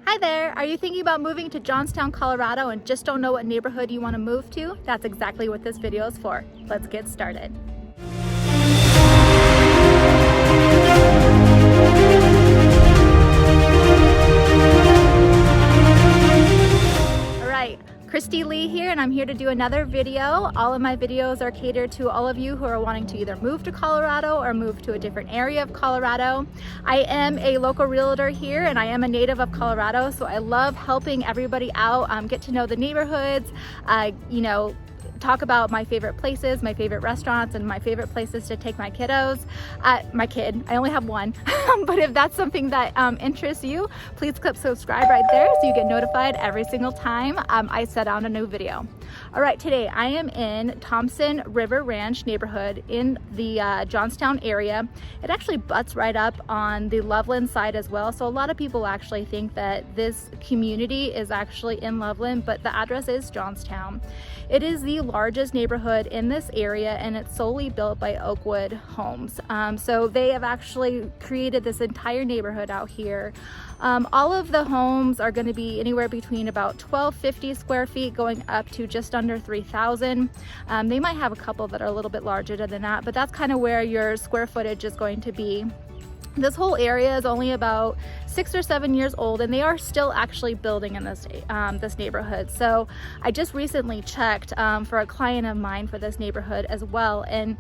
Hi there! Are you thinking about moving to Johnstown, Colorado and just don't know what neighborhood you want to move to? That's exactly what this video is for. Let's get started. Alright, Christy Lee here, and I'm here to do another video. All of my videos are catered to all of you who are wanting to either move to Colorado or move to a different area of Colorado. I am a local realtor here and I am a native of Colorado, so I love helping everybody out, get to know the neighborhoods, talk about my favorite places, my favorite restaurants, and my favorite places to take my kiddos. My kid, I only have one, but if that's something that interests you, please click subscribe right there so you get notified every single time I set out a new video. All right, today I am in Thompson River Ranch neighborhood in the Johnstown area. It actually butts right up on the Loveland side as well, so a lot of people actually think that this community is actually in Loveland, but the address is Johnstown. It is the largest neighborhood in this area and it's solely built by Oakwood Homes. So they have actually created this entire neighborhood out here. All of the homes are going to be anywhere between about 1,250 square feet going up to just under 3,000. They might have a couple that are a little bit larger than that, but that's kind of where your square footage is going to be. This whole area is only about 6 or 7 years old and they are still actually building in this neighborhood. So I just recently checked for a client of mine for this neighborhood as well, and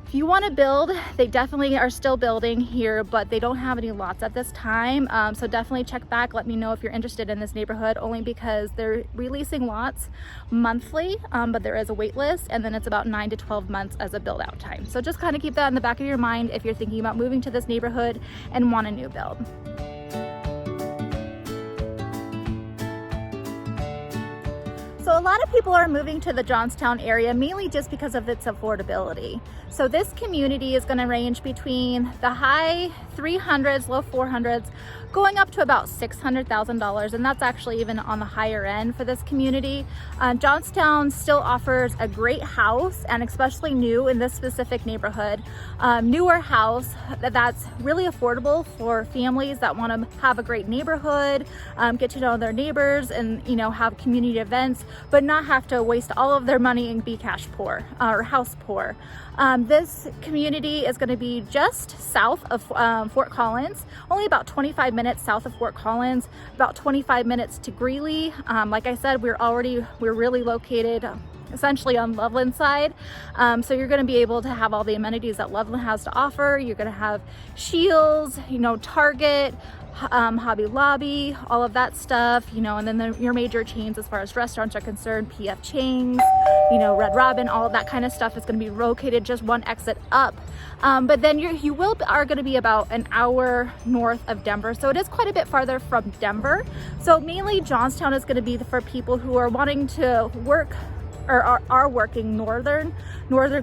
if you want to build, they definitely are still building here, but they don't have any lots at this time. So definitely check back. Let me know if you're interested in this neighborhood, only because they're releasing lots monthly, but there is a wait list, and then it's about 9 to 12 months as a build out time. So just kind of keep that in the back of your mind if you're thinking about moving to this neighborhood and want a new build. So a lot of people are moving to the Johnstown area mainly just because of its affordability. So this community is going to range between the high 300s, low 400s, going up to about $600,000, and that's actually even on the higher end for this community. Johnstown still offers a great house, and especially new in this specific neighborhood, newer house that's really affordable for families that want to have a great neighborhood, get to know their neighbors, and have community events, but not have to waste all of their money and be cash poor or house poor. This community is going to be just south of Fort Collins, only about 25 minutes south of Fort Collins, about 25 minutes to Greeley. Like I said, we're really located essentially on Loveland side. So you're going to be able to have all the amenities that Loveland has to offer. You're going to have Shields, Target, Hobby Lobby, all of that stuff, and then your major chains as far as restaurants are concerned, PF Chang's, Red Robin, all of that kind of stuff is going to be located just one exit up. But then you are going to be about an hour north of Denver, so it is quite a bit farther from Denver. So mainly Johnstown is going to be for people who are wanting to work or are working northern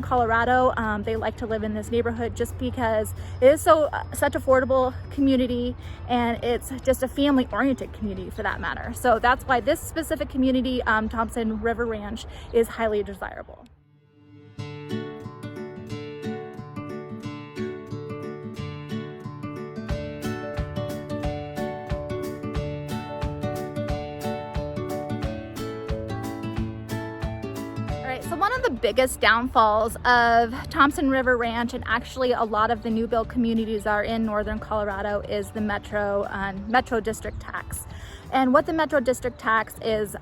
Colorado. They like to live in this neighborhood just because it is such affordable community, and it's just a family oriented community for that matter. So that's why this specific community, Thompson River Ranch, is highly desirable. So one of the biggest downfalls of Thompson River Ranch, and actually a lot of the new build communities are in northern Colorado, is the Metro District tax. And what the Metro District tax is,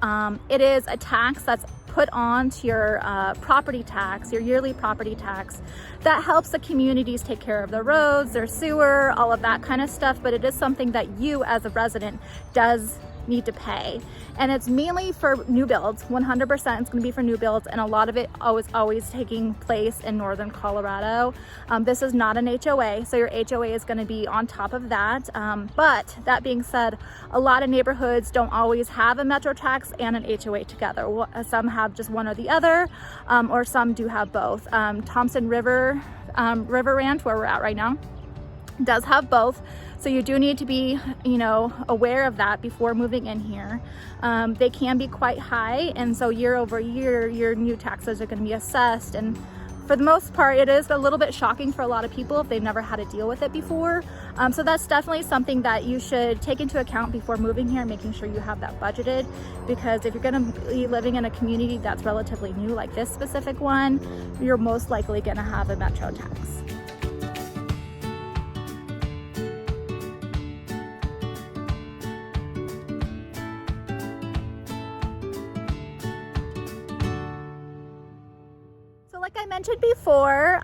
it is a tax that's put onto your property tax, your yearly property tax, that helps the communities take care of their roads, their sewer, all of that kind of stuff. But it is something that you as a resident does need to pay, and it's mainly for new builds. 100% it's going to be for new builds, and a lot of it always taking place in northern Colorado. This is not an HOA, so your HOA is going to be on top of that. But that being said, a lot of neighborhoods don't always have a metro tax and an HOA together. Some have just one or the other, or some do have both. Thompson River Ranch, where we're at right now, does have both. So you do need to be, aware of that before moving in here. They can be quite high, and so year over year, your new taxes are going to be assessed, and for the most part, it is a little bit shocking for a lot of people if they've never had to deal with it before. So that's definitely something that you should take into account before moving here, making sure you have that budgeted, because if you're going to be living in a community that's relatively new, like this specific one, you're most likely going to have a metro tax. Like I mentioned before,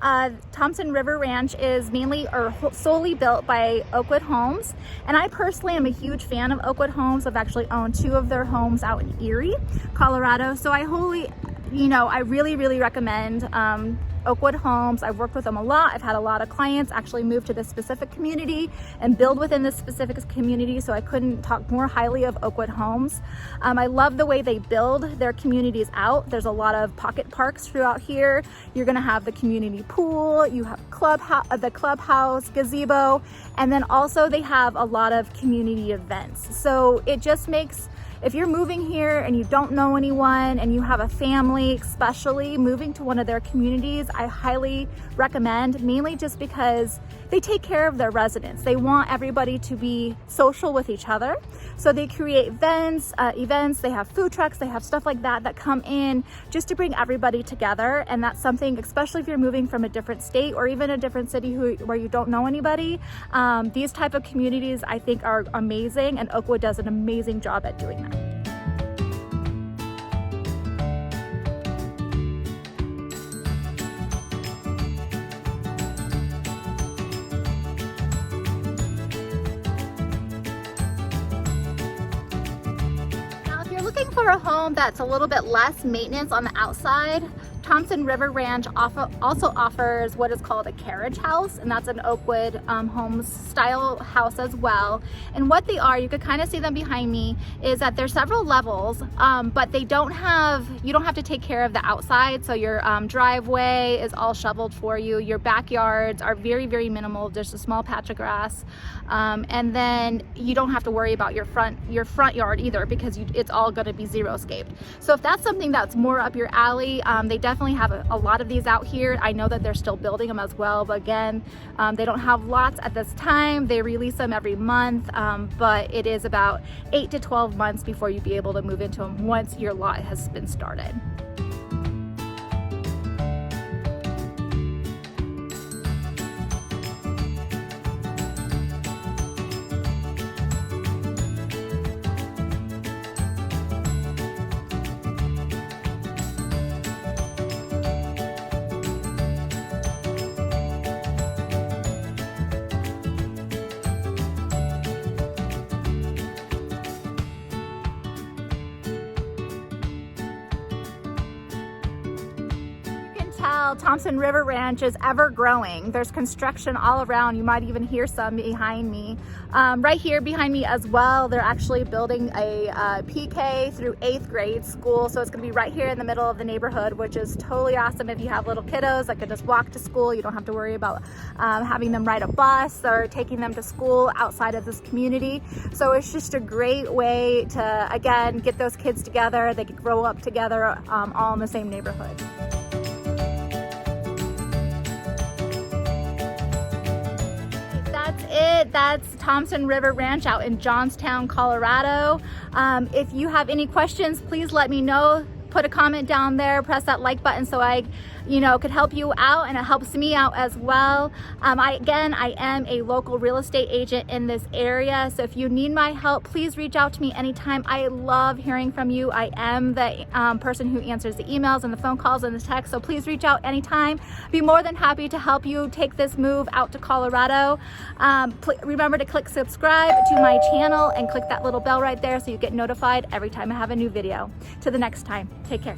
Thompson River Ranch is mainly or solely built by Oakwood Homes, and I personally am a huge fan of Oakwood Homes. I've actually owned 2 of their homes out in Erie, Colorado, so I really recommend Oakwood Homes. I've worked with them a lot. I've had a lot of clients actually move to this specific community and build within this specific community, so I couldn't talk more highly of Oakwood Homes. I love the way they build their communities out. There's a lot of pocket parks throughout here. You're gonna have the community pool, you have the clubhouse, gazebo, and then also they have a lot of community events. So it just makes, if you're moving here and you don't know anyone and you have a family, especially moving to one of their communities, I highly recommend, mainly just because they take care of their residents. They want everybody to be social with each other. So they create events, they have food trucks, they have stuff like that that come in just to bring everybody together. And that's something, especially if you're moving from a different state or even a different city where you don't know anybody, these type of communities I think are amazing, and Oakwood does an amazing job at doing that. Looking for a home that's a little bit less maintenance on the outside, Thompson River Ranch also offers what is called a Carriage House, and that's an Oakwood Homes style house as well. And what they are, you could kind of see them behind me, is that there's several levels, but you don't have to take care of the outside. So your driveway is all shoveled for you. Your backyards are very minimal. There's a small patch of grass, and then you don't have to worry about your front yard either, because it's all going to be xeriscaped. So if that's something that's more up your alley, they definitely have a lot of these out here. I know that they're still building them as well, but again, they don't have lots at this time. They release them every month, but it is about 8 to 12 months before you'd be able to move into them once your lot has been started. Thompson River Ranch is ever growing. There's construction all around. You might even hear some behind me. Right here behind me as well, they're actually building a PK through 8th grade school. So it's gonna be right here in the middle of the neighborhood, which is totally awesome if you have little kiddos that can just walk to school. You don't have to worry about having them ride a bus or taking them to school outside of this community. So it's just a great way to, again, get those kids together. They can grow up together all in the same neighborhood. That's Thompson River Ranch out in Johnstown, Colorado. If you have any questions, please let me know. Put a comment down there, press that like button so I could help you out, and it helps me out as well. I am a local real estate agent in this area, so if you need my help, please reach out to me anytime. I love hearing from you. I am the person who answers the emails and the phone calls and the texts, so please reach out anytime. Be more than happy to help you take this move out to Colorado. Remember to click subscribe to my channel and click that little bell right there so you get notified every time I have a new video. Till the next time, take care.